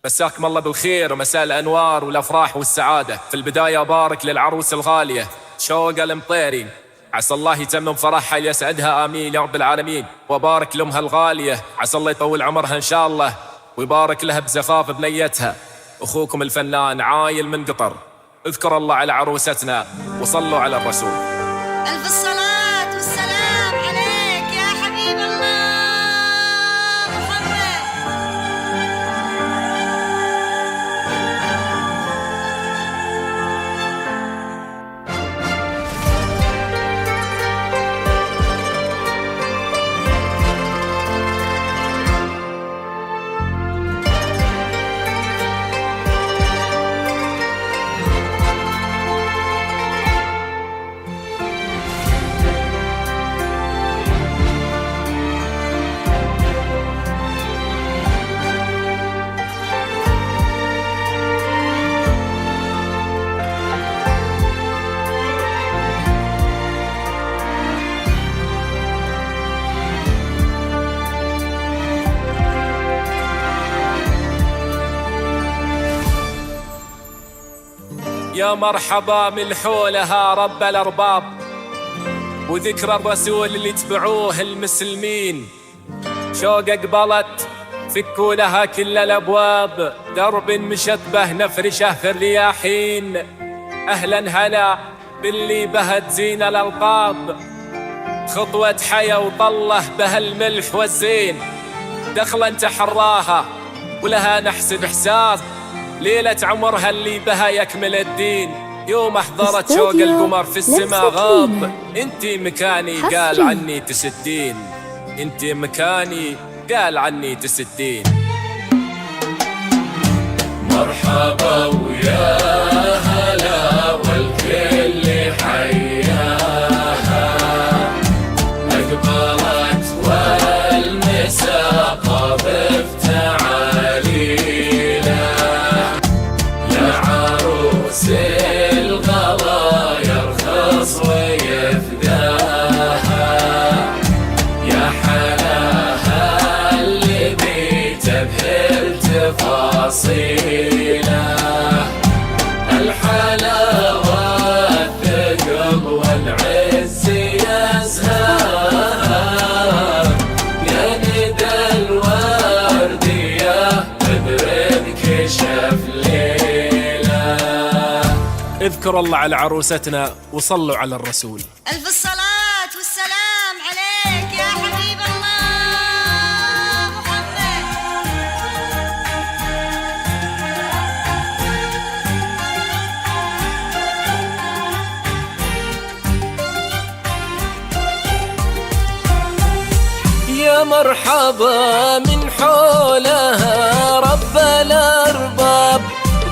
مساكم الله بالخير ومساء الأنوار والأفراح والسعادة. في البداية أبارك للعروس الغالية شوقة المطيري، عسى الله يتمم فرحها ليسعدها آمين يا رب العالمين. وأبارك لأمها الغالية، عسى الله يطول عمرها إن شاء الله، ويبارك لها بزفاف بنيتها. أخوكم الفنان عايل من قطر. اذكر الله على عروستنا وصلوا على الرسول. ألف الصلاة والسلام عليك يا حبيب الله محمد. يا مرحبا من حولها رب الأرباب، وذكرى الرسول اللي تبعوه المسلمين. شوق قبلت فكوا لها كل الأبواب، درب مشت به نفرشه في الرياحين. أهلا هلا باللي بهت زين الألقاب، خطوة حيا وطله به الملح والزين. دخلا تحراها ولها نحسب حساب، ليلة عمرها اللي بها يكمل الدين. يوم احضرت شوق القمر في السما غاب، انتي مكاني قال عني تسدين، انتي مكاني قال عني تسدين. مرحبا ويا هلا والكل حياها، أقبلت والمساء طابت تعالينا، لعروس الغلا يرخص ويفداها. يا حلاها اللي بتبهر تفاصيله، الحلاوة الثقل والعز يزهاها. يا ندى الوردية بدر انكشف ليلة. اذكر الله على عروستنا وصلوا على الرسول. ألف الصلاة والسلام عليك يا حبيب الله محمد. يا مرحبا من حولها رب الأرباب،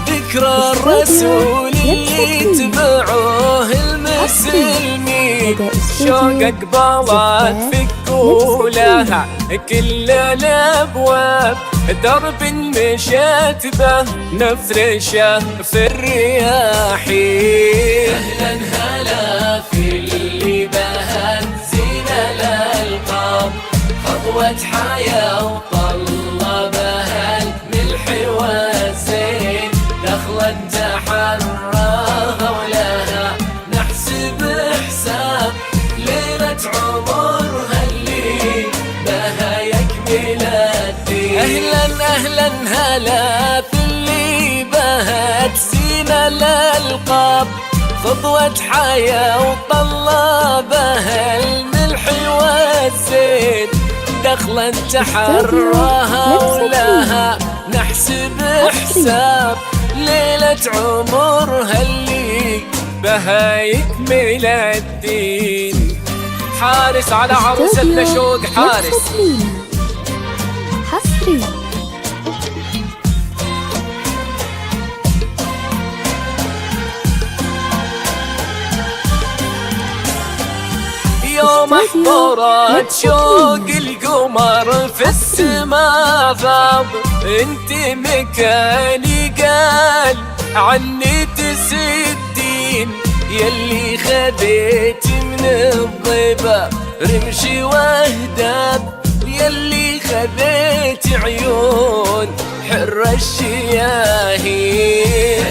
ذكرى الرسول اللي تبعوه المسلمين. شوق قبلت فكوا لها كل الأبواب، درب مشت به نفرشه في الرياحين. أهلا هلا في اللي بهت زين الألقاب، خطوة حياة وطلبها الملح والزين. دخلا تحراها ولها نحسب حساب، ليلة عمرها اللي بها يكمل الدين. أهلا أهلا هلا في اللي بهت زين الألقاب، خطوة حياة وطلبها الملح والزين. دخلا تحراها ولها نحسب حساب، ليلة عمرها اللي بها يكمل الدين. حارس على عروستنا شوق حارس. حصري يوم احضرت شوق القمر في السما ذاب، انت مكاني قال عني تسدين. يلي خذيت من الضبا رمشي واهداب، يلي خذيت عيون حر الشياهين.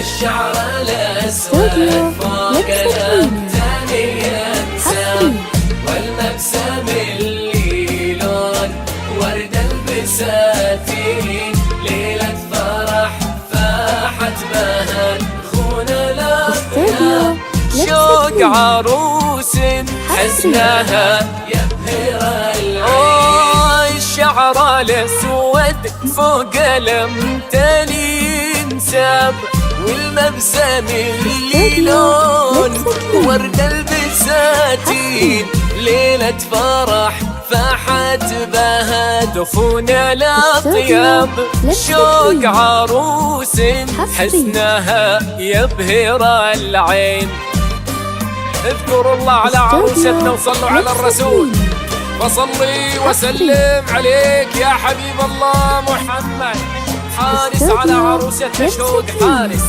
الشعر الأسود فوق الأبتان ينسم، والمبسم اللي لون ورد البساتين. ليلة فرح فاحت بهن خونا الأطياب، شوق عروس حسنها يبهر العين. الشعر الأسود فوق الأمتان ينسب، والمبسم اللي لون ورد البساتين. ليلة فرح فاحت بها دفون الأطياب، شوق عروس حسنها يبهر العين. اذكروا الله على عروستنا وصلوا على الرسول، وصلي وسلم عليك يا حبيب الله محمد. حارس على عروستنا شوق حارس.